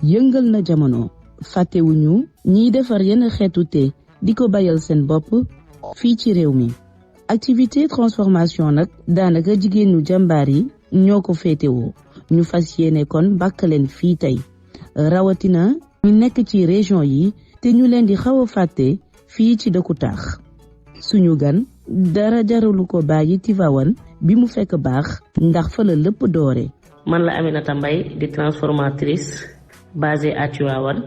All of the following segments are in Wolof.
yëngal na jamono fàttewuñu ñiy defar yenn xeetu te di ko bayal seen bopp fii ci réew mi activité transformation nag daanaka jigéenu jàmbaar yi ñoo ko féetewoo ñu fas yéene kon bàkkaleen fii tey rawatina ñu nekk ci région yi te ñu leen di xaw a fàtte fii ci dëkku taax suñu gan dara jaralu ko bàyyi Tivaouane bi mu fekk baax ndax fa la lépp doore. man la Aminata Mbaye di transformatrice basée à Tivaouane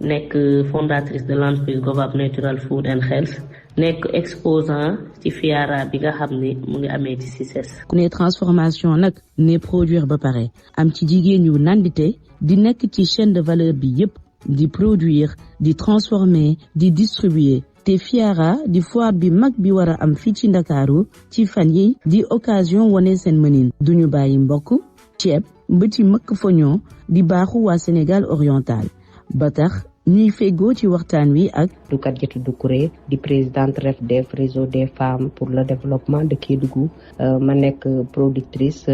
nekk fondatrice de l'entreprise Govap Natural Food and Health nekk exposant ci FIARA bi nga xam ne mu ngi amee ci CICES. ku ne transformation nag ne produire ba pare am ci jigéen yu nandite di nekk ci chaîne de valeur bi yépp di produire di transformer di distribuer te FIARA di foire bi mag bi war a am fii ci Ndakaaru ci fan yi di occasion wone seen mënin duñu bàyyi mbokk ceeb ba ci mëkk foñoo di baaxu waa Sénégal oriental ba tax ñuy feggoo ci waxtaan wi ak Khadijatou Doucouré di présidente REFDEF réseau des femmes pour le développement de Kédougou ma nekk productrice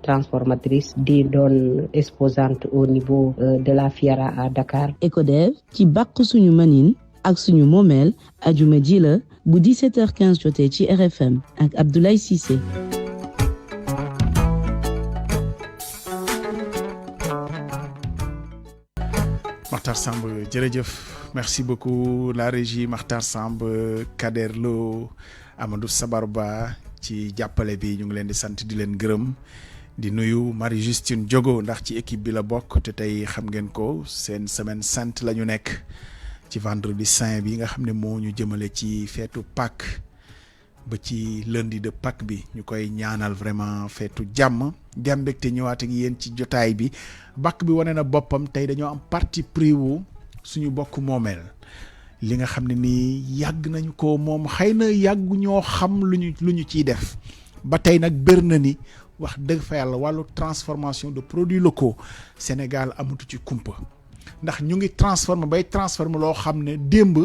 transformatrice di doon exposante au niveau de la FIARA à Dakar. ECODEV ci bàq suñu mënin ak suñu moomeel ajuma ji la bu 17h15 jotee ci RFM ak Abdoulaye Cissé. Makhtar Samb jërëjëf merci beaucoup la régie Makhtar Samb Kader Lo Amadou Sabarba ci jàppale bi ñu ngi leen di sant di leen gërëm di nuyu Marie Justine Diogo ndax ci équipe bi la bokk te tey xam ngeen ko seen semaine sainte la ñu nekk ci vendredi saint bi nga xam ne moo ñu jëmale ci feetu Pâques ba ci lundi de Pâques bi ñu koy ñaanal vraiment feetu jàmm jàmbeg te ñëwaat ak yéen ci jotaay bi bàkk bi wane na boppam tey dañoo am parti pris wu suñu bokk moomeel li nga xam ne nii yàgg nañu ko moom xëy na yàgg ñoo xam lu ñu ciy def ba tey nag bër na ni wax dëgg fa yàlla wàllu transformation de produits locaux Sénégal amatu ci kumpa ndax ñu ngi transformer loo xam ne démb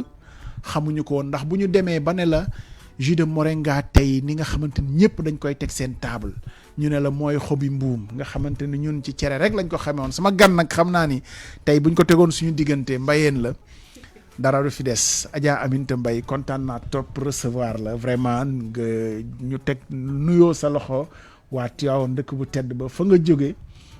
xamuñu ko woon ndax bu ñu demee ba ne la jus de moringa tey ni nga xamante ni ñëpp dañ koy teg seen table ñu ne la mooy xobi mbuum nga xamante ni ñun ci cere rek lañ ko xamee woon sama gan nag xam naa ni tey buñ ko tegoon suñu diggante mbayeen la dara du fi des Adja Aminata Mbaye kontaan naa trop recevoir la vraiment nga ñu teg nuyoo sa loxo waa Tivaouane dëkk bu tedd ba fa nga jóge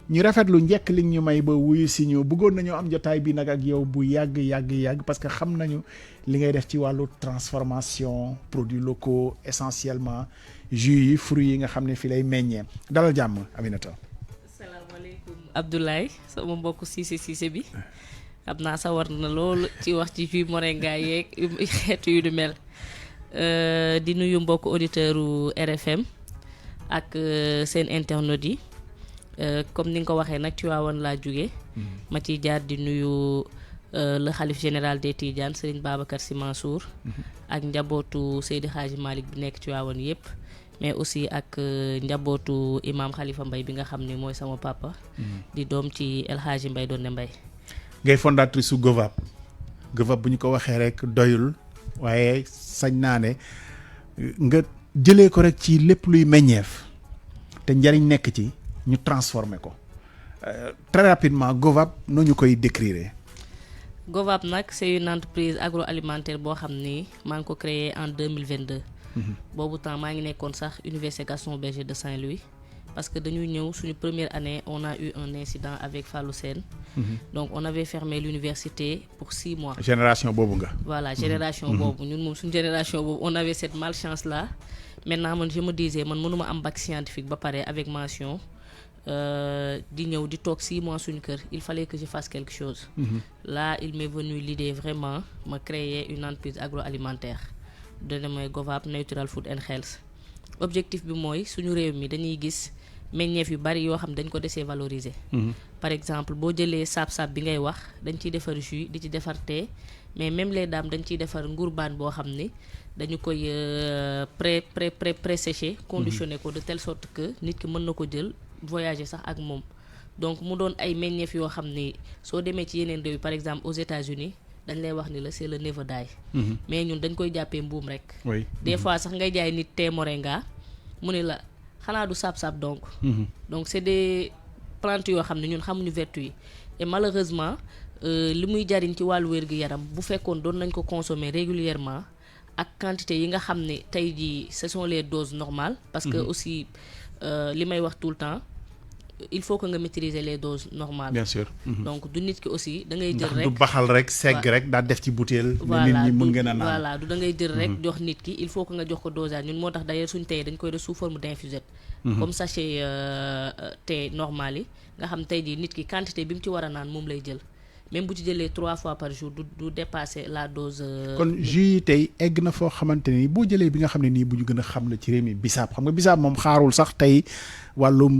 ñu rafetlu njëkk li ñu may ba wuyu si ñu bëggoon nañoo am jotaay bi nag ak yow bu yàgg parce que xam nañu li ngay def ci wàllu transformation produits locaux essentiellement jus yi fruits yi nga xam ne fi lay meññee dalal jàmm Aminata. asalaamaaleykum Abdoulaye sama mbokk Cissé bi xam naa sa war na loolu ci wax ci jus moringa yeeg xeetu yu du mel di nuyu mbokk auditeuru RFM ak seen internautes yi. Comme ni nga ko waxee nag Tivaouane laa jóge ma ciy jaar di nuyu le xalif général des Tidianes Serigne Babacar Sy Mansour ak njabootu Seydi Hadji Malick bi nekk Tivaouane yépp mais aussi ak njabootu imam Khalifa Mbaye bi nga xam ne mooy sama papa di doom ci El Hadji Mbaye doon ne Mbaye ngay fondatrice su Govap bu ñu ko waxee rek doyul waaye sañ naa ne nga jëlee ko rek ci lépp luy meññeef te njariñ nekk ci ñu transformer ko très rapidement Govap noo ñu koy décrire. Govap nag c'est une entreprise agroalimentaire boo xam ni maa ngi ko créé en 2022. boobu temps maa ngi nekkoon sax Université Gaston Berger de Saint-Louis parce que dañuy ñëw suñu première année on a eu un incident avec Fallou Sène. Donc on avait fermé l'université pour 6 mois. génération boobu nga. Voilà génération boobu ñun moom suñu génération boobu on avait cette malchance là maintenant man je me disais man mënuma am bac scientifique ba pare avec mention. Di ñëw di toog 6 mois suñu kër il fallait que je fasse quelque chose. Là il m'est venu l'idée vraiment ma créer une entreprise agroalimentaire dana mooy Govap Natural Food and Health. Objectif bi mooy suñu réew mi dañuy gis meññeef yu bari yoo xam dañ ko desee valoriser. Par exemple boo jëlee saab-saab bi ngay wax dañ ciy defar jus di ci defar thé mais même les dames dañ ciy defar ngurbaan boo xam ni dañu koy pré-séché conditionné ko de telle sorte que nit ki mën na ko jël voyager sax ak moom donc mu doon ay meññeef yoo xam ni soo demee ci yeneen réew yi par exemple aux États-Unis dañ lay wax ni la c'est le never die. Mais ñun dañ koy jàppee mbuum rek. oui des fois sax ngay jaay nit thé moringa mu ne la xanaa du saab-saab donc. Donc c'est des plantes yoo xam ne ñun xamuñu vertu yi et malheureusement li muy jariñ ci wàllu wér-gu-yaram bu fekkoon doon nañ ko consommer régulièrement ak quantité yi nga xam ne tey jii ce sont les doses normales parce que aussi li may wax tout le temps il faut que nga maîtriser les doses normales. Bien sûr. donc du nit ki aussi da ngay jël ndax rek du baxal rek segg rek daa def ci butéel. voilà nit ñi mën ngeen a naan. voilà du da ngay jël rek jox nit ki il faut que nga jox ko dosage ñun moo tax d'ailleurs suñ tey dañ koy def sous forme d'infusette. comme sachet thé normal yi nga xam tey jii nit ki quantité bi mu ci war a naan moom lay jël même bu ci jëlee 3 fois par jour du dépasser la dose. kon jus yi tey egg na foo xamante ni boo jëlee bi nga xam ne nii bu ñu gën a xam la ci réew mi bisaab xam nga bisaab moom xaarul sax tey wàllum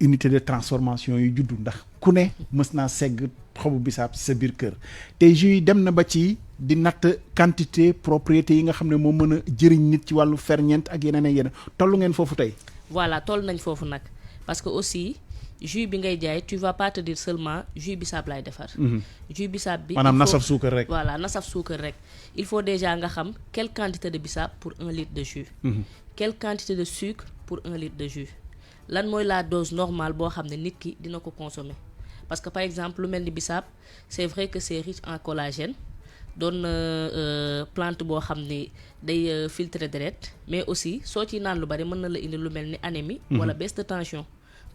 unité de transformation yu juddu ndax ku ne mës naa segg xobu bisaab ci sa biir kër tey jus yi dem na ba ci di natt quantité propriété yi nga xam ne moo mën a jëriñ nit ci wàllu ferñeent ak yeneen ak yeneen tollu ngeen foofu tey. voilà toll nañ foofu nag parce que aussi jus bi ngay jaay tu vas pas te dire seulement jus bisaab laay defar. jus bisaab bi maanaam nasaf suukar rek. voilà nasaf suukar rek il faut déjà nga xam quelle quantité de bisaab pour 1 litre de jus. quelle quantité de sucre pour 1 litre de jus. lan mooy la dose normale boo xam ne nit ki dina ko consommer parce que par exemple lu mel ni bisaab c'est vrai que c'est riche en collagène doon plante boo xam ne day filtrer deret mais aussi soo ci naan lu bari mën na la indi lu mel ni anémie. wala baisse de tension.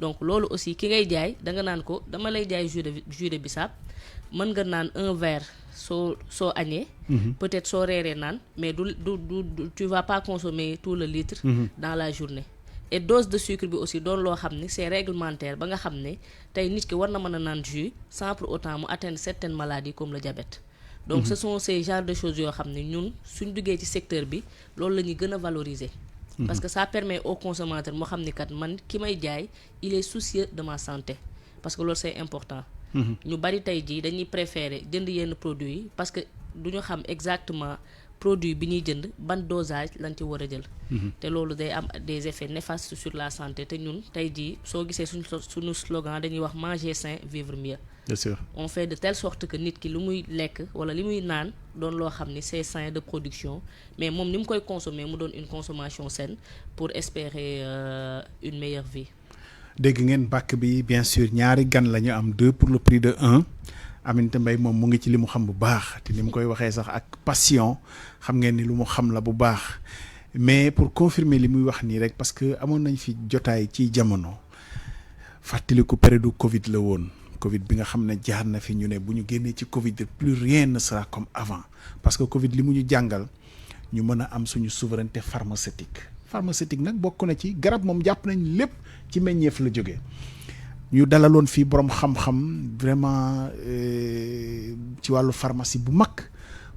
donc loolu aussi ki ngay jaay da nga naan ko dama lay jaay jus de bisaab mën nga naan 1 verre soo añee. peut-être soo reeree naan mais du tu vas pas consommer tout le litre. dans la journée. et dose de sucre bi aussi doon loo xam ne c'est réglementaire ba nga xam ne tey nit ki war na mën a naan jus sans pour autant mu atteindre certaines maladies comme le diabète. donc ce sont ces genres de choses yoo xam ne ñun suñ duggee ci secteur bi loolu la ñuy gën a valoriser. parce que ça permet au consommateur moo xam ni kat man ki may jaay il est soucieux de ma santé parce que loolu c'est important. ñu bari tey jii dañuy préférer jënd yenn produits yi parce que du ñu xam exactement produit bi ñuy jënd ban dosage lañ ci war a jël. te loolu day am des effets néfastes sur la santé te ñun tey jii soo gisee suñu slogan dañuy wax manger sain vivre mieux. Bien sûr. On fait de telle sorte que nit ki lu muy lekk wala li muy naan doon loo xam ni c'est sain de production mais moom ni mu koy consommer mu doon une consommation saine pour espérer une meilleure vie. dégg ngeen bàkk bi bien sûr ñaari gan la ñu am 2 pour le prix de 1 Aminata Mbaye moom mu ngi ci li mu xam bu baax te ni mu koy waxee sax ak passion xam ngeen ni lu mu xam la bu baax mais pour confirmer li muy wax nii rek parce que amoon nañ fi jotaay ci jamono fàttaliku période Covid la woon. Covid bi nga xam ne jaar na fi ñu ne bu ñu génnee ci Covid plus rien ne sera comme avant parce que Covid li mu ñu jàngal ñu mën a am suñu souveraineté pharmaceutique nag bokk na ci garab moom jàpp nañ lépp ci meññeef la jógee ñu dalaloon fii borom xam-xam vraiment ci wàllu pharmacie bu mag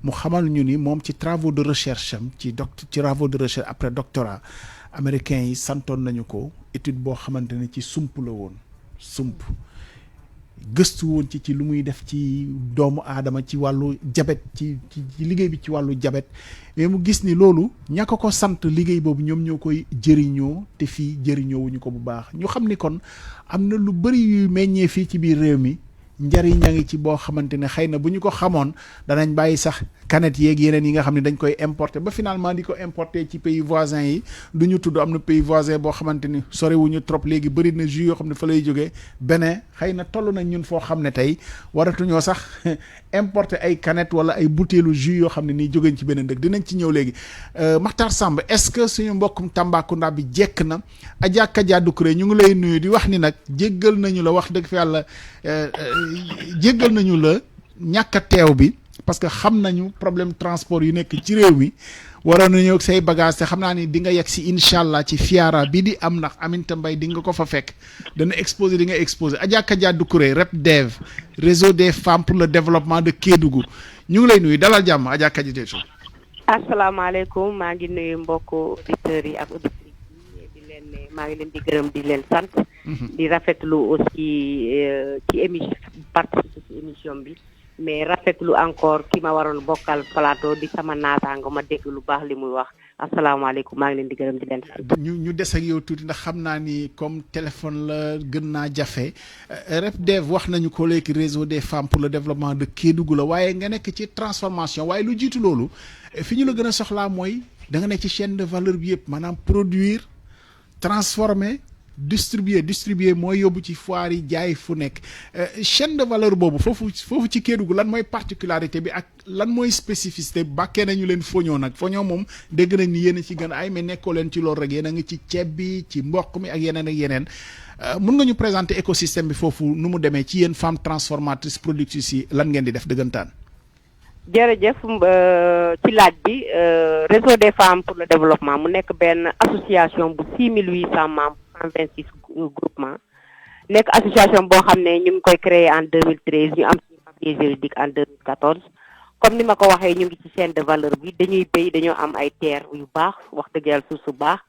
mu xamal ñu ni moom ci travaux de recherche am ci travaux de recherche après doctorat américains yi santoon nañu ko étude boo xamante ne ci sump la woon sump gëstu woon ci lu muy def ci doomu aadama ci wàllu jabet ci liggéey bi ci wàllu jabet mais mu gis ni loolu ñàkk ko sant liggéey boobu ñoom ñoo koy jëriñoo te fii jëriñoo wuñu ko bu baax ñu xam ni kon am na lu bari yuy meññee fii ci biir réew mi njariñ a ngi ci boo xamante ne xëy na bu ñu ko xamoon danañ bàyyi sax canette yeeg yeneen yi nga xam ne dañ koy importer ba finalement di ko importer ci pays voisins yi du ñu tudd am na pays voisin boo xamante ni sorewuñu trop léegi bëri na jus yoo xam ne fa lay jógee Bénin xëy na toll nañ ñun foo xam ne tey waratuñoo sax importer ay canette wala ay butéelu jus yoo xam ne nii jógeen ci beneen dëkk dinañ ci ñëw léegi Makhtar Samb est-ce que suñu mbokkum Tambacounda bi jekk na Adja Kadia Doucouré ñu ngi lay nuyu di wax ni nag jéggal nañu la wax dëgg fi yàlla jéggal nañu la ñàkk a teew bi parce que xam nañu problème transport yu nekk ci réew mi waroon nañu ak say bagage te xam naa ni di nga yegg si incha allah ci fiara bi di am ndax Aminata Mbaye di nga ko fa fekk dana exposé di nga exposé Adja Kadia Doucouré REPDEV réseau des femmes pour le développement de Kédougou ñu ngi lay nuyu dalal jàmm Adja Kadia Doucouré. asalaamaaleykum maa ngi nuyu mbokk auditeurs yi ak auditrices yi di leen maa ngi leen di gërëm di leen sant. di rafetlu aussi ci participer ci émission bi. mais rafetlu encore ki ma waroon bokkal plateau di sama naataango ma dégg lu baax li muy wax asalaamaaleykum maa ngi leen di gërëm di leen sant. ñu des ak yow tuuti ndax xam naa ni comme téléphone la gën naa jafe REPDEV wax nañu ko léegi réseau des femmes pour le développement de Kédougou la waaye nga nekk ci transformation waaye lu jiitu loolu fi ñu la gën a soxlaa mooy da nga nekk ci chaîne de valeur bi yëpp maanaam produire transformer distribuer mooy yóbbu ci foire yi jaay fu nekk chaîne de valeur boobu foofu ci Kédougou lan mooy particularité bi ak lan mooy spécificité bàkkee nañu leen foñoo nag foñoo moom dégg nañ ni yéen a ci gën a ay mais nekkoo leen ci loolu rek yéen a ngi ci ceeb bi ci mboq mi ak yeneen mun nga ñu présenter écosystème bi foofu nu mu demee ci yéen femmes transformatrices productrices yi lan ngeen di def dëggantaan. jërëjëf ci laaj bi réseau des femmes pour le développement mu nekk benn association bu 6800 membres 126 groupement nekk association boo xam ne ñu ngi koy créé en 2013 ñu am suñu papier juridique en 2014 comme ni ma ko waxee ñu ngi ci chaîne de valeur bi dañuy béy dañoo am ay terre yu baax wax dëgg yàlla suuf su baax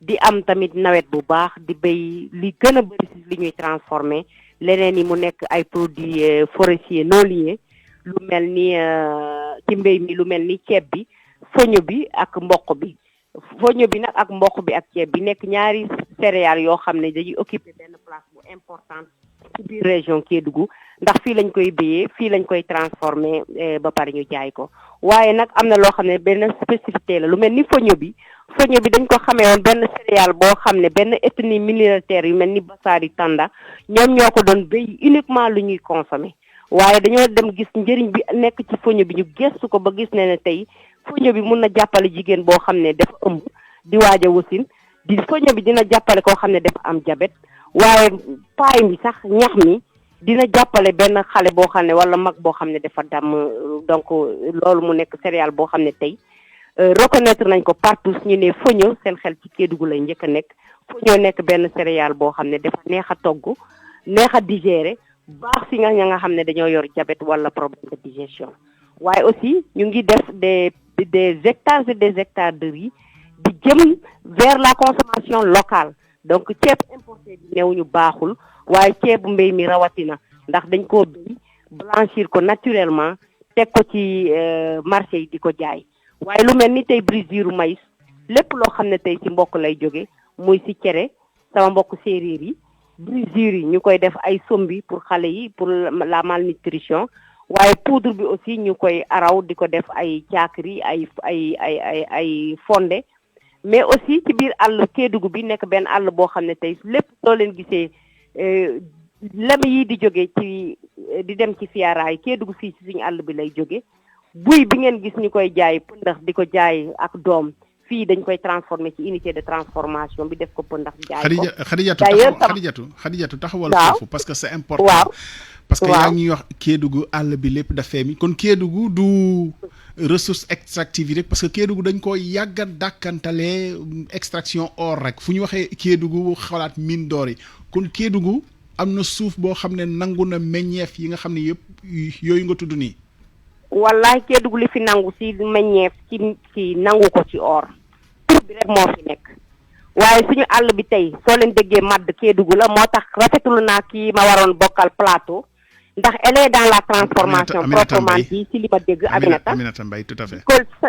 di am tamit nawet bu baax di béy li gën a bëri si li ñuy transformé leneen yi mu nekk ay produits forestiers non liés lu mel ni ci mbéy mi lu mel ni ceeb bi foño bi ak mboq bi foño bi nag ak mboq bi ak ceeb bi nekk ñaari céréales yoo xam ne dañuy occuper benn place bu importante ci biir région Kédougou ndax fii lañ koy béyee fii lañ koy transformer ba pare ñu jaay ko waaye nag am na loo xam ne benn spécificité la lu mel ni foño bi dañ ko xamee woon benn céréale boo xam ne benn ethnie minoritaire yu mel ni Basari Tanda ñoom ñoo ko doon béy uniquement lu ñuy consommer waaye dañoo dem gis njëriñ bi nekk ci foño bi ñu gëstu ko ba gis ne tey foño bi mun na jàppale jigéen boo xam ne dafa ëmb di waaj a wasin di foño bi dina jàppale koo xam ne dafa am diabète waaye paay mi sax ñax mi dina jàppale benn xale boo xam ne wala mag boo xam ne dafa damm donc loolu mu nekk céréale boo xam ne tey reconnaître nañ ko partout ñu ne foño seen xel ci Kédougou lay njëkk a nekk foño nekk benn céréale boo xam ne dafa neex a togg neex a digérer baax si nga xam ne dañoo yor diabète wala problème de digestion waaye aussi ñu ngi def des hectares et des hectares de riz di jëm vers la consommation locale donc ceeb importé bi néew ñu baaxul waaye ceebu mbéy mi rawatina ndax dañ koo béy blanchir ko naturellement teg ko ci marché yi di ko jaay waaye lu mel ni tey brisure maïs lépp loo xam ne tey ci mbokk lay jóge muy ci cere sama mbokk séeréer yi brisure yi ñu koy def ay sombi pour xale yi pour la malnutrition waaye poudre bi aussi ñu koy araw di ko def ay caakri ay fonde mais aussi ci biir àll Kédougou bi nekk benn àll boo xam ne tey lépp soo leen gisee lem yi di jóge ci di dem ci fiaraay Kédougou fii ci suñu àll bi lay jóge buy bi ngeen gis ñu koy jaay pëndax di ko jaay ak doom fii dañ koy transformer ci unité de transformation bi def ko pëndax jaay ko Xadijatu taxawal foofu parce que c'est important waaw parce que yaa ngi wax Kédougou àll bi lépp dafee mi kon Kédougou du ressource extractive yi rek parce que Kédougou dañ ko yàgga dàkkantale extraction or rek fu ñu waxee Kédougou xalaat mine d'or yi kon Kédougou am na suuf boo xam ne nangu na meññeef yi nga xam ne yëpp yooyu nga tudd nii wallaay Kédougou li fi nangu ci meññeef ci nangu ko ci or tur bi rek moo fi nekk waaye suñu àll bi tey soo leen déggee madd Kédougou la moo tax rafetlu naa kii ma waroon bokkal plateau ndax elle est dans la transformation proprement dit ci li ma dégg Aminata Mbaye tout à fait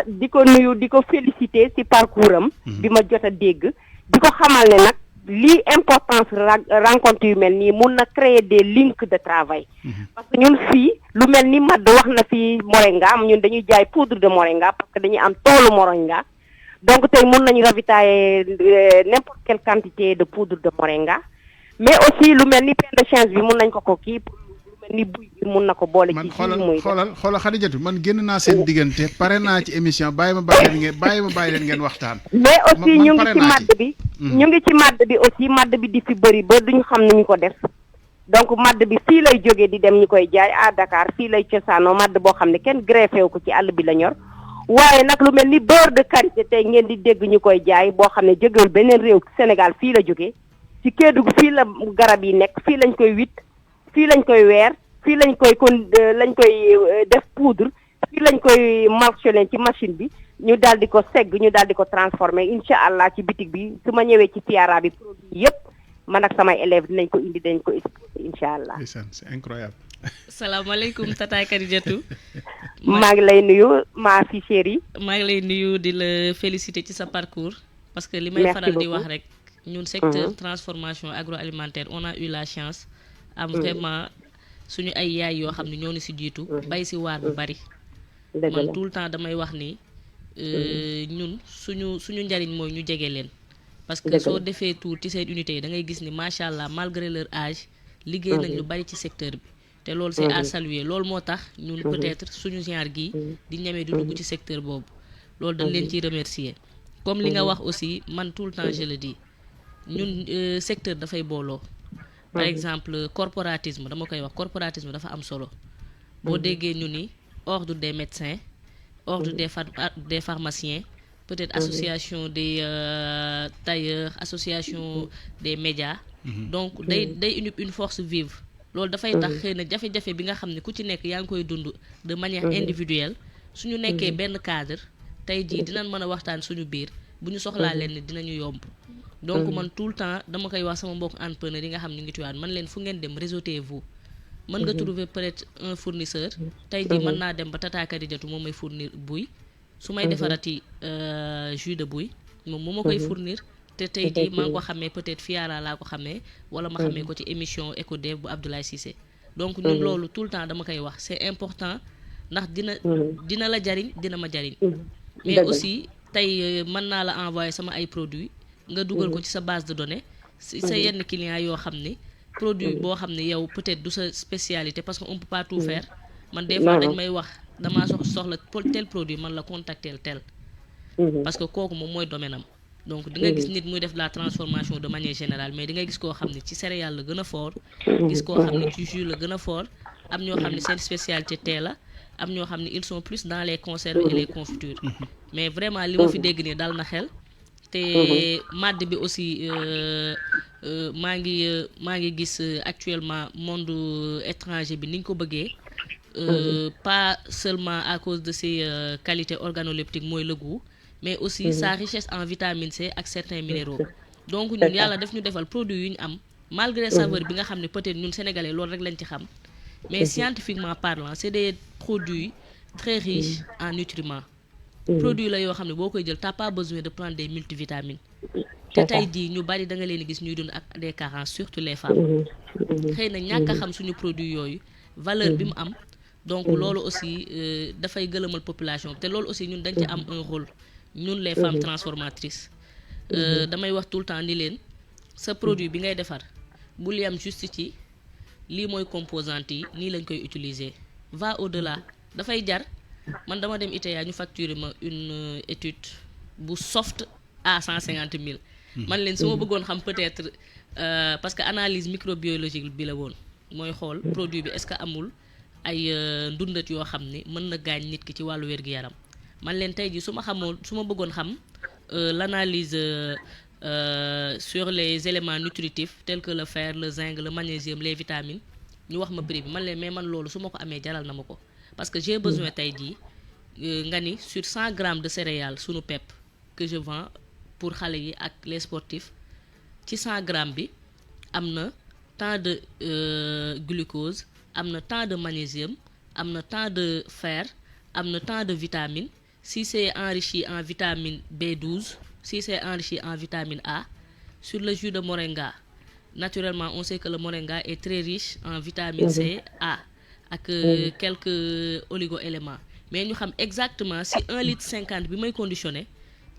di ko nuyu di ko féliciter ci parcours am bi ma jot a dégg di ko xamal ne nag lii importance rencontre yu mel nii mun na créer des links de travail parce que ñun fii lu mel ni madd wax na fii moringa ñun dañuy jaay poudre de moringa parce que dañuy am toolu moringa donc tey mun nañu ravitailler n'importe quelle quantité de poudre de moringa mais aussi lu mel ni pain de change bi mun nañ ko kii lu mel ni buy bi mun na ko boole ci xoolal Xadijatu man génn naa seen diggante pare naa ci émission bàyyi ma bàyyi leen ngeen waxtaan mais aussi ñu ngi ci madd bi ñu ngi ci madd bi aussi madd bi di fi bëri ba duñu xam nañu ko def donc madd bi fii lay jógee di dem ñu koy jaay à Dakar fii lay cosaanoo madd boo xam ne kenn greffé wu ko ci àll bi la ñor waaye nag lu mel ni beurre de karité tey ngeen di dégg ñu koy jaay boo xam ne jógewul beneen réew Sénégal fii la jógee ci Kédougou fii la garab yi nekk fii lañ koy witt fii lañ koy weer fii lañ koy def poudre fii lañ koy marchelé ci machine bi ñu daal di ko segg ñu daal di ko transformé incha allah ci bitig bi su ma ñëwee ci fiara bi produit yëpp man ak samay élèves dinañ ko indi dañ ko exposé incha allah. c'est incroyable. salaamaaleykum Tata Kadijatou. maa ngi lay nuyu ma fi chérie. maa ngi lay nuyu di la féliciter ci sa parcours. parce que li may faral di wax rek. ñun secteur transformation agroalimentaire on a eu la chance. am vraiment suñu ay yaay yoo xam ne ñoo ni si jiitu. bay si waar bu bari. man tout le temps damay wax ni. ñun suñu njariñ mooy ñu jege leen. parce que soo defee tour ci seen unité yi da ngay gis ni macha allah malgré leur âge liggéey nañ lu bari ci secteur bi te loolu c'est à saluer loolu moo tax ñun peut-être suñu genre gi di ñemee di dugg ci secteur boobu loolu dañ leen ciy remercier comme li nga wax aussi man tout le temps je le dis ñun secteur dafay booloo par exemple corporatisme dama koy wax corporatisme dafa am solo boo déggee ñu ni ordre des médecins ordre des pharmaciens peut-être association des tailleurs association des médias donc day une force vive loolu dafay tax xëy na jafe-jafe bi nga xam ne ku ci nekk yaa ngi koy dund de manière individuelle suñu nekkee benn cadre tey jii dinañ mën a waxtaan suñu biir bu ñu soxlaa leen ni dinañu yomb donc man tout le temps dama koy wax sama mbokk entrepreneur yi nga xam ne ngi tuwaan man leen fu ngeen dem réseautez-vous mën nga trouver peut-être un fournisseur tey jii mën naa dem ba Tata Kadijatou moom may fournir buy su may defarati jus de buy moom ma koy fournir te tey jii maa ngi ko xamee peut-être Fiara laa ko xamee wala ma xamee ko ci émission EcoDev bu Abdoulaye Cissé donc ñun loolu tout le temps dama koy wax c'est important ndax dina la jariñ dina ma jariñ mais aussi tey mën naa la envoyer sama ay produits nga dugal ko ci sa base de données si sa yenn clients yoo xam ni produit boo xam ne yow peut-être du sa spécialité parce que on peut pas tout faire man des fois dañ may wax damaa soxla tel produit man la contacter tel parce que kooku moom mooy domaine am donc di nga gis nit muy def la transformation de manière générale mais di nga gis koo xam ne ci céréales la gën a fort gis koo xam ne ci jus la gën a fort am ñoo xam ne seen spécialité tee la am ñoo xam ne ils sont plus dans les conserves et les confitures mais vraiment li ma fi dégg nii dal na xel te madd bi aussi maa ngi gis actuellement monde étranger bi ni ñu ko bëggee pas seulement à cause de ses qualités organoleptiques mooy le goût mais aussi sa richesse en vitamine C ak certains minéraux donc ñun yàlla daf ñu defal produit yu ñu am malgré saveur bi nga xam ne peut-être ñun sénégalais loolu rek lañ ci xam mais scientifiquement parlant c'est des produits très riches en nutriments produit la yoo xam ne boo koy jël t'as pas besoin de prendre des multivitamines te tey jii ñu bari da nga leen gis ñuy dund ak des carences surtout les femmes xëy na ñàkk a xam suñu produit yooyu valeur bi mu am donc loolu aussi dafay gëlëmal population te loolu aussi ñun dañ ci am un rôle ñun les femmes transformatrices damay wax tout le temps ni leen sa produit bi ngay defar bul yam juste ci lii mooy composante yi nii lañ koy utiliser va au-delà dafay jar man dama dem ITA ñu facturer ma une étude bu soft à 150 000 man leen su ma bëggoon xam peut-être parce que analyse microbiologique bi la woon mooy xool produit bi est-ce que amul ay ndundat yoo xam ne mën na gaañ nit ki ci wàllu wér-gu-yaram man leen tey jii su ma bëggoon xam l'analyse sur les éléments nutritifs tels que le fer le zinc le magnésium les vitamines ñu wax ma prix bi man leen mais man loolu su ma ko amee jaral na ma ko parce que j'ai besoin tey jii nga ni sur 100 grammes de céréales sunu PEP que je vends pour xale yi ak les sportifs ci 100 grammes bi am na tant de glucose am na tant de magnésium am na tant de fer am na tant de vitamines si c'est enrichi en vitamine B12 si c'est enrichi en vitamine A sur le jus de moringa naturellement on sait que le moringa est très riche en vitamine C A ak quelques oligo-éléments mais ñu xam exactement si 1,50 litre bi may conditionné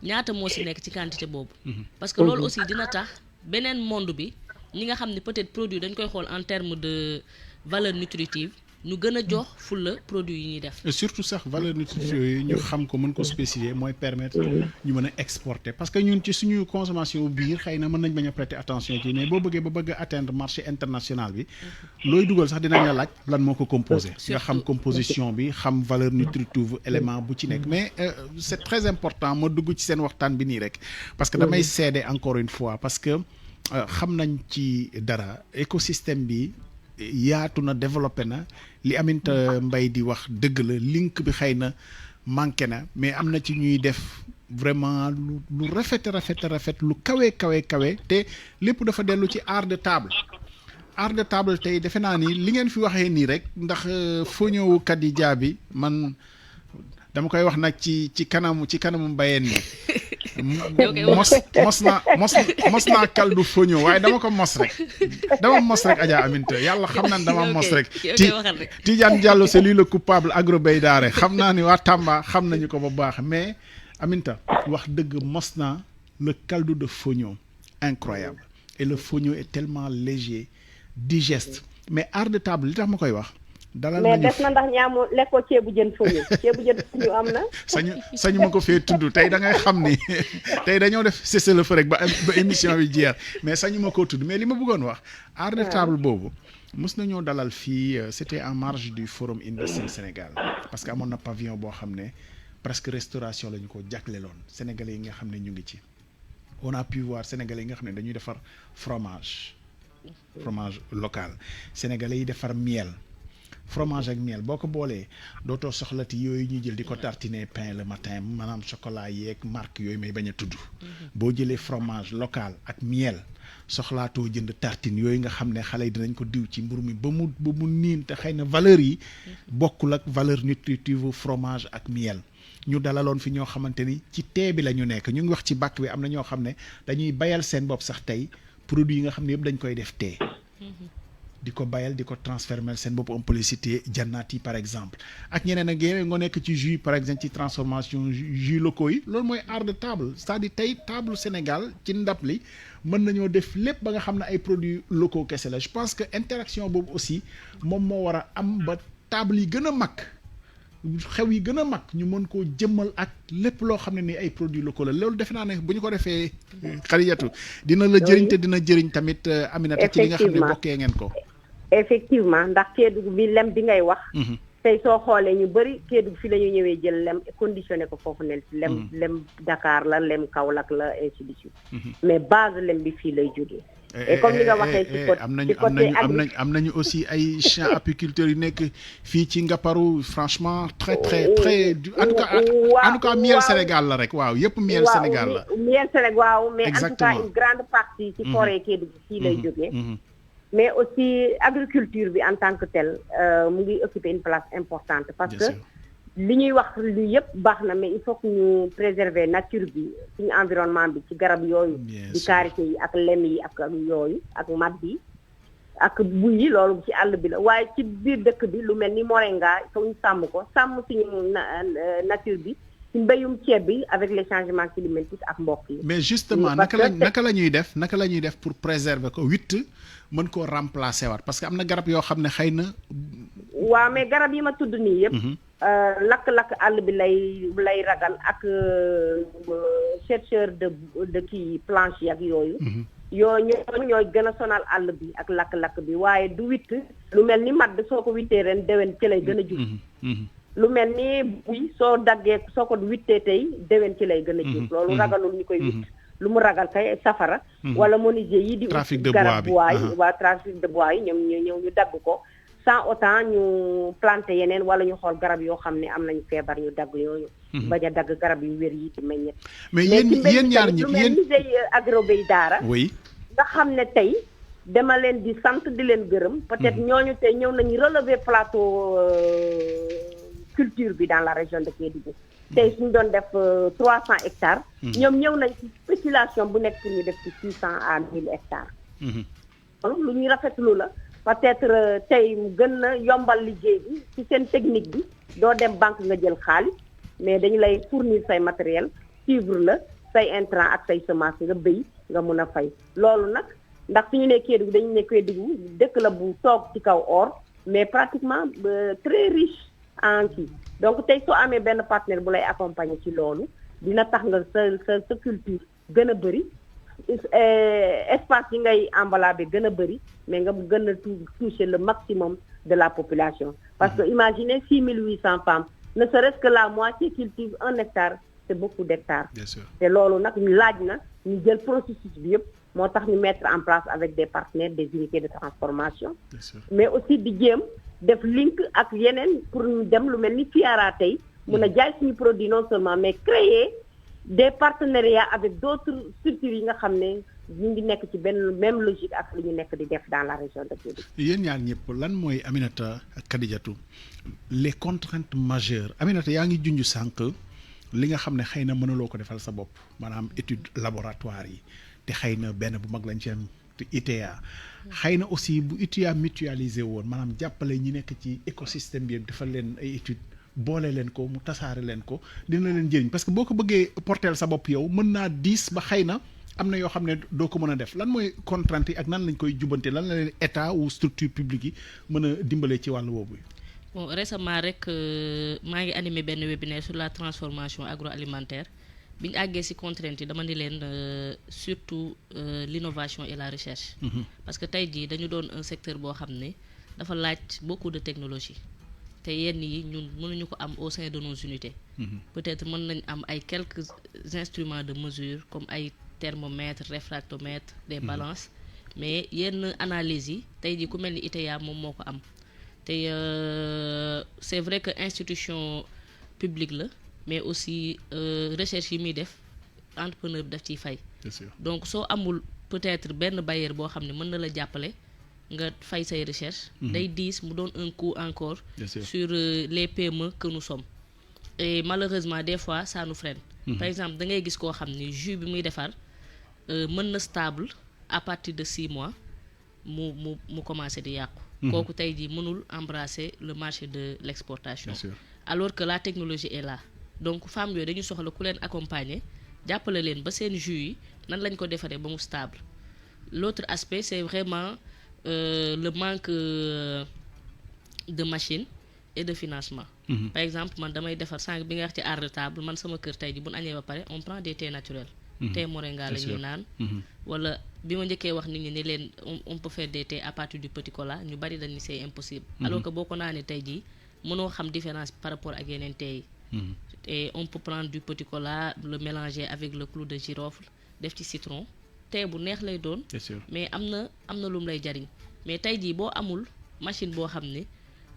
ñaata moo si nekk ci quantité boobu parce que loolu aussi dina tax beneen monde bi ñi nga xam ne peut-être produit dañ koy xool en termes de valeur nutritive ñu gën a jox fulla produit yi ñuy def surtout sax valeur nutritive yooyu ñu xam ko mën ko spécifier mooy permettre ñu mën a exporter parce que ñun ci suñu consommation biir xëy na mën nañ bañ a prêter attention ci mais boo bëggee ba bëgg a atteindre marché international bi looy dugal sax dinañ la laaj lan moo ko composé nga xam composition bi xam valeur nutritive élément bu ci nekk mais c'est très important ma dugg ci seen waxtaan bi nii rek parce que damay seede encore une fois parce que xam nañ ci dara écosystème bi yaatu na développé na li Aminata Mbaye di wax dëgg la link bi xëy na manqué na mais am na ci ñuy def vraiment lu rafet lu kawe te lépp dafa dellu ci art de table tey defe naa ni li ngeen fi waxee nii rek ndax foo ñëw Kadija bi man dama koy wax nag ci kanamu mbayeen ni mos naa kaldu foño waaye dama ko mos rek Adja Aminata yàlla xam naa ne dama mos rek Tidiane Diallo c'est lui le coupable Agro Bay Daare xam naa ni waa Tamba xam nañu ko bu baax mais Aminata wax dëgg mos naa le caldo de fognon incroyable et le fognon est tellement léger digeste mais art de table li tax ma koy wax dalal mais nañu des na ndax ñaamu lekkoo ceebu jën fognon ceebu jën fognon am na sañu ma ko fee tudd tey da ngay xam ni tey dañoo def cessez le feu rek ba émission bi jeex mais sañu ma koo tudd mais li ma bëggoon wax art de table boobu mës nañoo dalal fii c'était en marge du forum Invest Sénégal parce que amoon na pavillon boo xam ne presque restauration la ñu ko jagleeloon sénégalais yi nga xam ne ñu ngi ci on a pu voir sénégalais yi nga xam ne dañuy defar fromage local sénégalais yi defar miel fromage ak miel boo ko boolee dootoo soxlati yooyu ñuy jël di ko tartiner pain le matin maanaam chocolat yeeg marque yooyu may bañ a tudd boo jëlee fromage local ak miel soxlaatoo jënd tartine yooyu nga xam ne xale yi dinañ ko diw ci mburu mi ba mu niin te xëy na valeur yi bokkul ak valeur nutritive fromage ak miel ñu dalaloon fi ñoo xamante ni ci tee bi la ñu nekk ñu ngi wax ci bàkk bi am na ñoo xam ne dañuy bayal seen bopp sax tey produit yi nga xam ne yëpp dañ koy def tee di ko bayal di ko transformer seen bopp on peut les citer Jannati par exemple ak ñeneen ak yeneen nga nekk ci jus par exemple ci transformation jus locaux yi loolu mooy art de table c'est-à-dire tey table Sénégal ci ndab li mën nañoo def lépp ba nga xam ne ay produits locaux kese la je pense que interaction boobu aussi moom moo war a am ba table yi gën a mag xew yi gën a mag ñu mën koo jëmmal ak lépp loo xam ne ni ay produits locaux la loolu defe naa ne bu ñu ko defee Khadijatou dina la jëriñ te dina jëriñ tamit Aminata ci li nga xam ne bokkee ngeen ko effectivement ndax Kédougou bi lem bi ngay wax tey soo xoolee ñu bëri Kédougou fi la ñu ñëwee jël lem conditionné ko foofu ne lem Dakar la lem Kaolack la ainsi de suite mais base lem bi fii lay jógee et comme ni nga waxee ci côté am nañu aussi ay champs apiculteurs yu nekk fii ci Ngaparou franchement très en tout cas miel Sénégal la rek waaw yëpp miel Sénégal la miel Sénégal waaw mais exactement. en tout cas une grande partie ci forêt Kédougou fii lay jógee mais aussi agriculture bi en tant que tel mu ngi occuper une place importante parce que li ñuy wax lu yëpp baax na mais il faut que ñu préserver nature bi suñu environnement bi ci garab yooyu di karité yi ak lem yi ak yooyu ak madd yi ak buy yi loolu ci àll bi la waaye ci biir dëkk bi lu mel ni moringa il faut ñu sàmm ko sàmm suñu nature bi ci mbéyum ceeb bi avec les changements climatiques ak mbokk yi mais justement naka la ñuy def pour préserver ko mën koo remplacer waat parce que am na garab yoo xam ne xëy na waaw mais garab yi ma tudd nii yëpp lakk-lakk àll bi lay ragal ak chercheur de kii planche yi ak yooyu ñooy gën a sonal àll bi ak lakk-lakk bi waaye du witt lu mel ni madd soo ko wittee ren déwén ci lay gën a jug lu mel ni buy soo ko wittee tey déwén ci lay gën a jug loolu ragalul ñu koy witt lu mu ragal kay safara wala menuisier yi di garab bois yi waa trafic de bois yi ñoom ñëw ñu dagg ko sans autant ñu planter yeneen wala ñu xool garab yoo xam ne am nañu feebar ñu dagg yooyu bañ a dagg garab yu wér yi di meññet mais yéen ñaar ñi lu mel ni musée Agrobey Daara oui nga xam ne tey dama leen di sant di leen gërëm peut-être ñooñu tey ñëw nañu relever plateau culture bi dans la région de Kédougou tey suñu doon def 300 hectares ñoom ñëw nañ ci spéculation bu nekk pour ñu def ci 600 à 1000 hectares lu ñuy rafetlu la peut-être tey mu gën na yombal liggéey bi ci seen technique bi doo dem banque nga jël xaalis mais dañu lay fournir say matériel suivre la say intrant ak say semence nga béy nga mun a fay loolu nag ndax suñu ne Kédougou dañu ne Kédougou dëkk la bu toog ci kaw or mais pratiquement très riche en kii donc tey soo amee benn partenaire bu lay accompagner ci loolu dina tax nga sa culture gën a bëri espace yi ngay emballage bi gën a bëri mais nga gën a toucher le maximum de la population parce que imaginez 6800 femmes ne serait-ce que la moitié cultive 1 hectare c'est beaucoup d'hectares te loolu nag laaj na ñu jël processus bi yëpp moo tax ñu mettre en place avec des partenaires des unités de transformation mais aussi di jéem def link ak yeneen pour ñu dem lu mel ni Fiara tey mun a jaay suñu produit non seulement mais créer des partenariats avec d'autres structures yi nga xam ne ñu ngi nekk ci benn même logique ak li ñu nekk di def dans la région de Kédougou. yéen ñaar ñëpp lan mooy Aminata ak Khadijatou les contraintes majeures Aminata yaa ngi junj sànq li nga xam ne xëy na mënuloo ko defal sa bopp maanaam étude laboratoire yi te xëy na benn bu mag lañ ci am te ITA xëy na aussi bu ITA mutualisé woon maanaam jàppale ñi nekk ci écosystème bi defal leen ay études boole leen ko mu tasaare leen ko dina leen jëriñ parce que boo ko bëggee porteel sa bopp yow mën naa diis ba xëy na am na yoo xam ne doo ko mën a def lan mooy contrainte yi ak nan lañ koy jubbante lan la leen état ou structure publique yi mën a dimbalee ci wàllu boobu. bon récemment rek maa ngi animé benn webinaire sur la transformation agroalimentaire bi ñu àggee ci contrainte yi dama ni leen surtout l'innovation et la recherche. Parce que tey jii dañu doon un secteur boo xam ne dafa laaj beaucoup de technologie te yenn yi ñun mënuñu ko am au sein de nos unités. Peut-être mën nañ am ay quelques instruments de mesure comme ay thermomètre réfractomètre des balances mais yenn analyses yi tey jii ku mel ni ITA moom moo ko am te c'est vrai que institution publique la mais aussi recherche yi muy def entrepreneur bi daf ciy fay. Donc soo amul peut-être benn bailleur boo xam ne mën na la jàppale nga fay say recherche day diis mu doon un coût encore sur les PME que nous sommes et malheureusement des fois ça nous freine. Par exemple da ngay gis koo xam ni jus bi muy defar mën na stable à partir de 6 mois mu commencé di yàqu. kooku tey jii mënul embrasser le marché de l'exportation. Alors que la technologie est là donc femmes yooyu dañu soxla ku leen accompagner jàppale leen ba seen jus yi nan lañ ko defaree ba mu stable. L'autre aspect c'est vraiment le manque de machines et de financement. Par exemple man damay defar sànq bi nga wax ci art de table man sama kër tey ji bu ñu añee ba pare on prend des thés naturels. thé moringa la ñuy naan. wala bi ma njëkkee wax nit ñi ni leen on peut faire des thés à partir du petit cola ñu bari dañ ni c'est impossible. Alors que boo ko naanee tey jii mënoo xam différence par rapport ak yeneen thé yi. Et on peut prendre du petit cola le mélanger avec le clou de girofle def ci citron thé bu neex lay doon. mais am na lu mu lay jariñ mais tey jii boo amul machine boo xam ne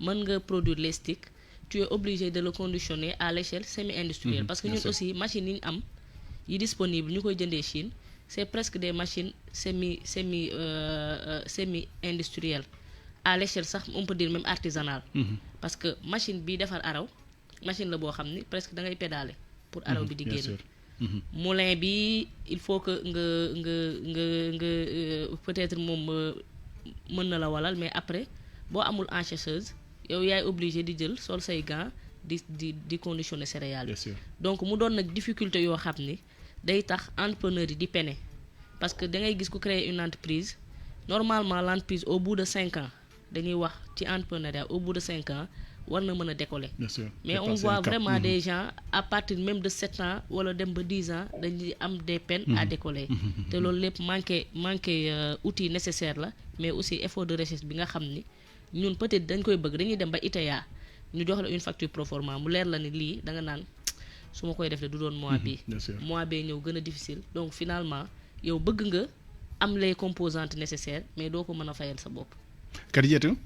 mën nga produire les sticks tu es obligé de le conditionner à l'échelle semi-industrielle. Parce que ñun aussi machines yi ñu am yi disponible ñu koy jëndee Chine c'est presque des machines semi industrielles à l'échelle sax on peut dire même artisanale. Parce que machine bi defar araw machine la boo xam ni presque da ngay pédaler pour araw bi di génn. Moulin bi il faut que nga peut-être moom mën na la walal mais après boo amul encaisseuse yow yaay obligé di jël sol say gants di conditionner céréales yi. Donc mu doon nag difficulté yoo xam ni day tax entrepreneur yi di peiner parce que da ngay gis ku créer une entreprise normalement l'entreprise au bout de 5 ans dañuy wax ci entrepreneuriat au bout de 5 ans war na mën a décoller. Mais on voit vraiment des gens à partir même de 7 ans wala dem ba 10 ans dañuy am des peines à décoller. te loolu lépp manqué outils nécessaires la mais aussi effort de recherche bi nga xam ni ñun peut-être dañ koy bëgg dañuy dem ba ITA ñu jox la une facture proforma mu leer la ni lii da nga naan su ma koy def du doon mois bi mois bee ñëw gën a difficile donc finalement yow bëgg nga am les composantes nécessaires mais doo ko mën a fayal sa bopp. Khadijatou.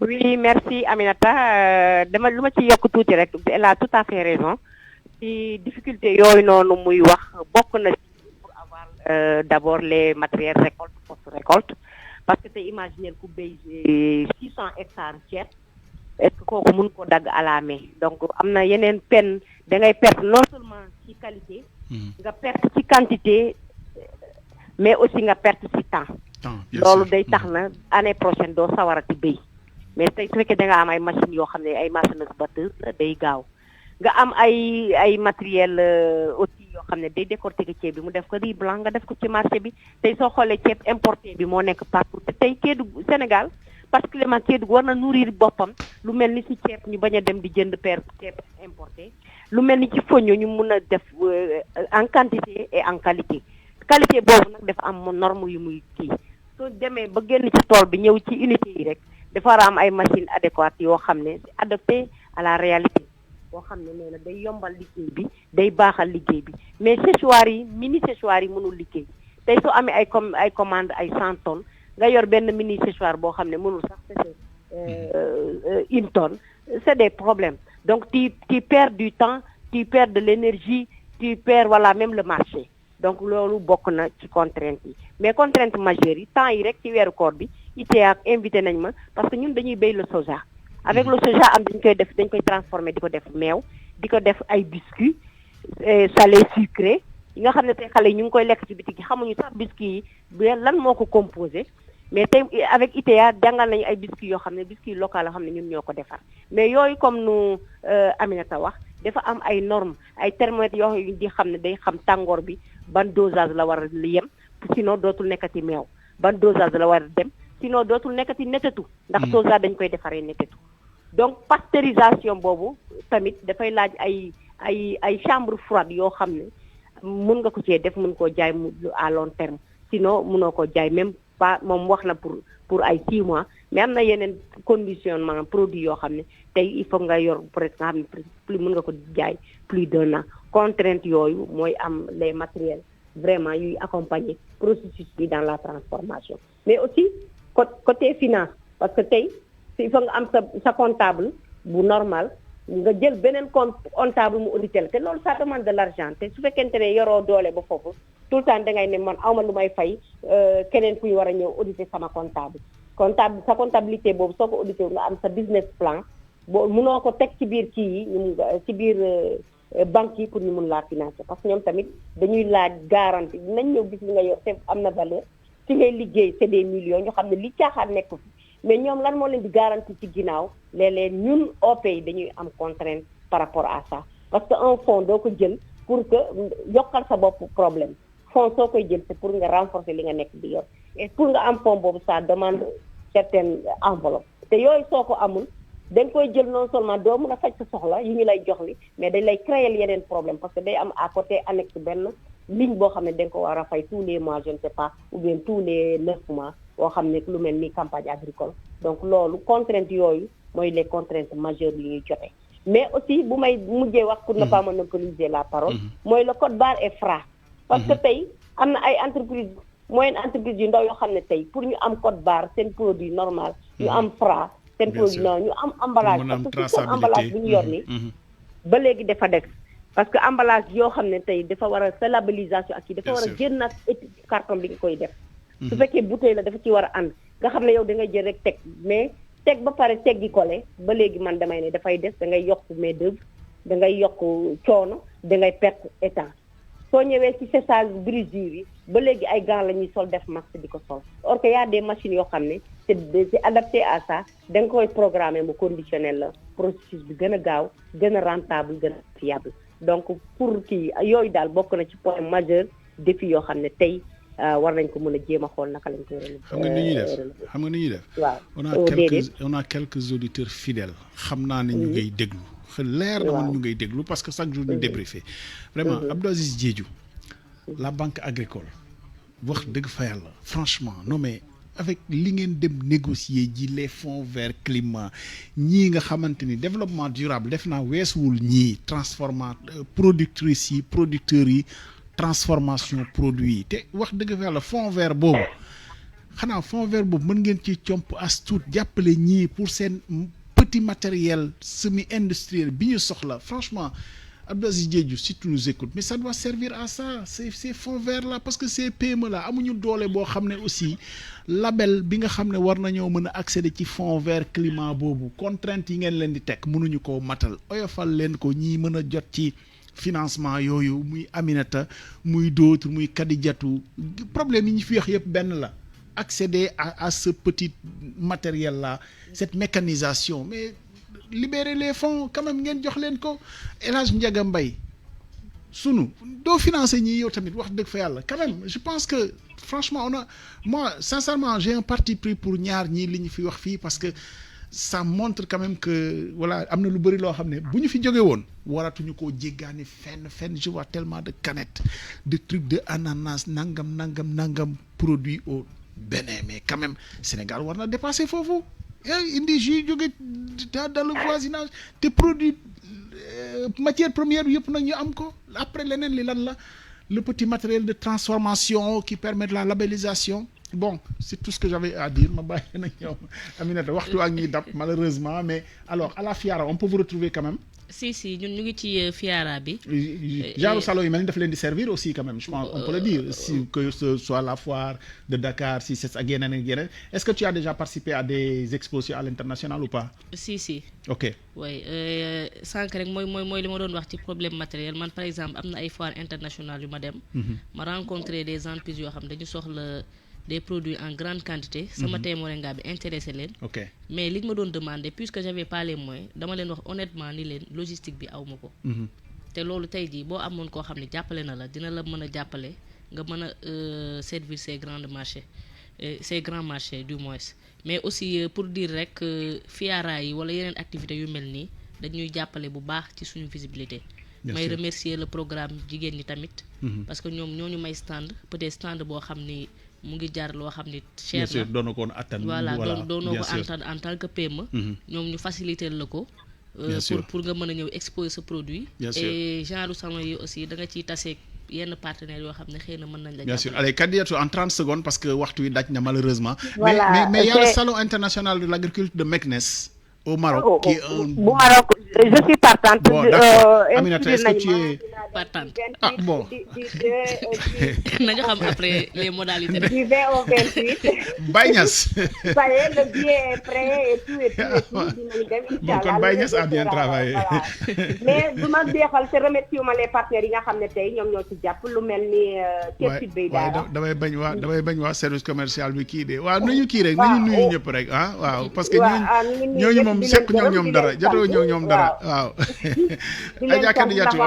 Oui, merci Aminata. Dama lu ma ci yokk tuuti rek elle a tout à fait raison ci difficulté yooyu noonu muy wax bokk na ci pour avoir d'abord les matériels récolte post-récolte parce que tey imaginer ku béy 600 hectares ceeb est-ce que kooku mun ko dagg à la main donc am na yeneen peine da ngay perte non seulement ci qualité nga perte ci quantité mais aussi nga perte ci temps loolu day tax na année prochaine doo sawarati béy mais tey su fekkee da nga am ay machines yoo xam ne ay machines batteuses la day gaaw nga am ay matériel outils yoo xam ne day décortiquer ceeb bi mu def ko riz blanc nga def ko ci marché bi tey soo xoolee ceeb importé bi moo nekk partout te tey Kédougou Sénégal particulièrement Kédougou war na nourrir boppam lu mel ni ci ceeb ñu bañ a dem di jënd per ceeb importé lu mel ni ci foño ñu mun a def en quantité et en qualité boobu nag dafa am norme yu muy kii soo demee ba génn ci tool bi ñëw ci unité yi rek dafa war a am ay machines adéquates yoo xam ne c'est adapté à la réalité boo xam ne nee na day yombal liggéey bi day baaxal liggéey bi mais séchoirs yi mini séchoirs yi mënul liggéey tey soo amee ay commande ay 100 tonnes nga yor benn mini séchoir boo xam ne mënul sax c'est 1 tonne c'est des problèmes donc tu perds du temps tu perds de l'énergie tu perds voilà même le marché donc loolu bokk na ci contrainte yi mais contrainte majeure yi temps yi rek ci weeru koor bi ITA invité nañ ma parce que ñun dañuy béy le soja avec le soja am dañ koy transformer di ko def meew di ko def ay biscuits salé sucré yi nga xam ne tey xale yi ñu ngi koy lekk ci bitig yi xamuñu sax biscuits yi lan moo ko composé mais tey avec ITA jàngal nañu ay biscuits yoo xam ne biscuits local yoo xam ne ñun ñoo ko defar mais yooyu comme nu Aminata wax dafa am ay normes ay thermomètres yoo di xam ne day xam tàngoor bi ban dosage la war a yem sinon dootul nekkati meew ban dosage la war a dem sinon dootul nekkati netetu ndax soja dañ koy defaree netetu donc pasteurisation boobu tamit dafay laaj ay chambre froide yoo xam ne mun nga ko cee def mun koo jaay mu à long terme sinon munoo ko jaay même pas moom wax na pour ay 6 mois mais am na yeneen conditionnement produit yoo xam ne tey il faut nga yor presque nga xam ne plus mun nga ko jaay plus d'1 an contrainte yooyu mooy am les matériels vraiment yuy accompagner processus bi dans la transformation mais aussi côté finance parce que tey il faut nga am sa comptable bu normal nga jël beneen comptable mu auditer te loolu ça demande de l'argent te su fekkente ne yoroo doole ba foofu tout le temps dangay ne man awma lu may fay keneen kuy war a ñëw auditer sama comptable sa comptabilité boobu soo ko auditer nga am sa business plan boo munoo ko teg ci biir kii yi ci biir banque yi pour ñu mun laa financer parce que ñoom tamit dañuy laaj garantie dinañ ñëw gis li nga yor te am na valeur ci ngay liggéey c'est des millions ñu xam ne li caaxaan nekk fi mais ñoom lan moo leen di garantie ci ginnaaw léeg-léeg ñun OP yi dañuy am contrainte par rapport à ça parce que un fonds doo ko jël pour que yokkal sa bopp problème fonds soo koy jël c'est pour nga renforcer li nga nekk di yor et pour nga am fonds boobu ça demande certaines enveloppes te yooyu soo ko amul da nga koy jël non seulement doo mën a faj sa soxla yi ñu lay jox li mais dañ lay créer yeneen problème parce que day am à côté annexe benn ligne boo xam ne da nga ko war a fay tous les mois je ne sais pas ou bien tous les 9 mois boo xam ne lu mel ni campagne agricole donc loolu contraintes yooyu mooy les contraintes majeures yi ñuy joxe mais aussi bu may mujjee wax pour ne pas monopoliser la parole mooy le code barre et Fra parce que tey am na ay entreprise moyenne entreprise yu ndaw yoo xam ne tey pour ñu am code barre seen produit normal ñu am Fra seen produit non ñu am emballage parce que seen emballage bi ñu yor ni ba léegi dafa def parce que emballage yoo xam ne tey dafa war a sa labellisation ak yi dafa war a génn ak carton bi nga koy def su fekkee bouteille la dafa ci war a ànd nga xam ne yow da ngay jël rek teg mais teg ba pare teg gi collé ba léegi man damay ne dafay des da ngay yokk main d'œuvre da ngay yokk coono da ngay perte état soo ñëwee ci séchage brisure yi ba léegi ay gants la ñuy sol def masque di ko sol or que y a des machines yoo xam ne c'est adapté à ça da nga koy programmer mu conditionnel la processus bi gën a gaaw gën a rentable gën a fiable donc pour kii yooyu daal bokk na ci point majeur défi yoo xam ne tey war nañ ko mën a jéem a xool naka lañ koy xam nga ni ñuy def waaw on a quelques auditeurs fidèles xam naa ne ñu ngay déglu leer na man ñu ngay déglu parce que chaque jour ñu débriefé vraiment Abdou Aziz Diédhiou la banque agricole wax dëgg fa yàlla franchement non mais avec li ngeen dem négocier ji les fonds vers climat ñii nga xamante ni développement durable def naa weesuwul ñii productrices yi producteurs yi transformation produit yi te wax dëgg fa yàlla fond vert boobu xanaa fond vert boobu mën ngeen ci comp as tuut jàppale ñii pour seen petit matériel semi industriel bi ñu soxla franchement Abdou Aziz Diédhiou si tu nous écoutes mais ça doit servir à ça ces fonds verts là parce que ces PME là amuñu doole boo xam ne aussi label bi nga xam ne war nañoo mën a accéder ci fonds vert climat boobu contrainte yi ngeen leen di teg mënuñu koo matal oyofal leen ko ñii mën a jot ci financement yooyu muy Aminata muy d'autres muy Kadijatou problème yi ñu fi wax yëpp benn la accéder à ce petit matériel là cette mécanisation mais libérer les fonds quand même ngeen jox leen ko El Hadj Ndiaga Mbaye sunu doo financer ñii yow tamit wax dëgg fa yàlla quand même je pense que franchement moi sincèrement j'ai un parti pris pour ñaar ñii li ñu fi wax fii parce que ça montre quand même que voilà am na lu bëri loo xam ne bu ñu fi jóge woon waratuñu koo jéggaani fenn je vois tellement de canettes de trucs de ananas nangam produit au Bénin mais quand même Sénégal war na dépasser foofu indi jus jóge dans le voisinage te produit matière première yëpp nag ñu am ko après leneen li lan la le petit matériel de transformation qui permet de la labellisation bon c'est tout ce que j'avais à dire ma bàyyi nag ñoom Aminata waxtu ak ñuy dab malheureusement mais alors à la Fiara on peut vous retrouver quand même si ñun ñu ngi ci Fiara bi genre salon yi mel ni daf leen di servir aussi quand même je pense on peut le dire si que ce soit la foire de Dakar si c'est ak yeneen ak yeneen est-ce que tu as déjà participé à des expositions à l'international ou pas si ok oui sànq rek mooy li ma doon wax ci problème matériel man par exemple am na ay foire internationale yu ma dem ma rencontré des entreprises yoo xam dañu soxla des produits en grande quantité sama thé moringa bi intéressé leen mais li ñu ma doon demandé puisque j'avais pas les moyens dama leen wax honnêtement ni leen logistique bi aw ma ko te loolu tey jii boo amoon koo xam ne jàppale na la dina la mën a jàppale nga mën a servir ces grands marchés du moins mais aussi pour dire rek FIARA yi wala yeneen activités yu mel nii dañuy jàppale bu baax ci suñu visibilité may remercier le programme jigéen ñi tamit parce que ñoom ñooñu may stand peut-être stand boo xam ni mu ngi jar loo xam ni cher na doona ko attan doonoo ko attan en tant que PME ñoom ñu faciliter la ko pour nga mën a ñëw exposer ce produit et genre salon yi aussi da nga ciy taseeg yenn partenaires yoo xam ne xëy na mën nañ la bien sûr allez Kadiatou en 30 secondes parce que waxtu wi daj na malheureusement mais il y a le salon international de l'agriculture de Meknès au Maroc qui est un... bu Maroc je suis partante. Bon, d'accord. Aminata, est-ce que tu es partante? Ah bon. nañu xam après les modalités. Du 20 au 28. Baye Niass. Ça y est, le billet est prêt et tout. Bon, kon Baye Niass a bien travaillé. Voilà. Mais du ma jeexal te remercier les partenaires yi nga xam ne tey ñoom ñoo ci jàpp lu mel ni Thiès Bay Daara. damay bañ waa service commercial bi kii de waaw nañu kii rek nañu nuyu ñëpp rek ah waaw parce que ñooñu moom seq ñoom dara jotoo ñoom dara waaw. Adja Kadiatou,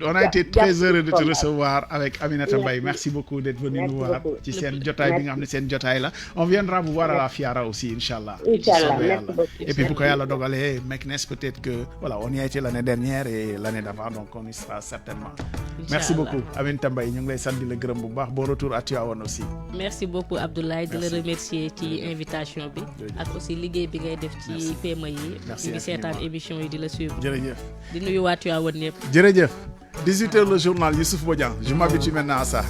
on a été très heureux de te recevoir avec Aminata Mbaye. Merci beaucoup d'être venu nous voir ci seen jotaay bi nga xam ne seen jotaay la. On viendra vous voir à la Fiara aussi inchallah. Et puis bu ko yàlla dogalee Meknès peut-être que voilà on y a été l'année dernière et l'année d'avant donc on y sera certainement. Merci beaucoup Aminata Mbaye ñu ngi lay sant di la gërëm bu baax bon retour à Tivaouane aussi. Merci beaucoup Abdoulaye di la remercier ci invitation bi ak aussi liggéey bi ngay def ci PME yi. Merci di seetaan émission yi di la suivre. Jërëjëf. di nuyu waa Tivaouane ñëpp. Jërëjëf 18h le journal Youssouf Bodian je m'habitue maintenant à ça.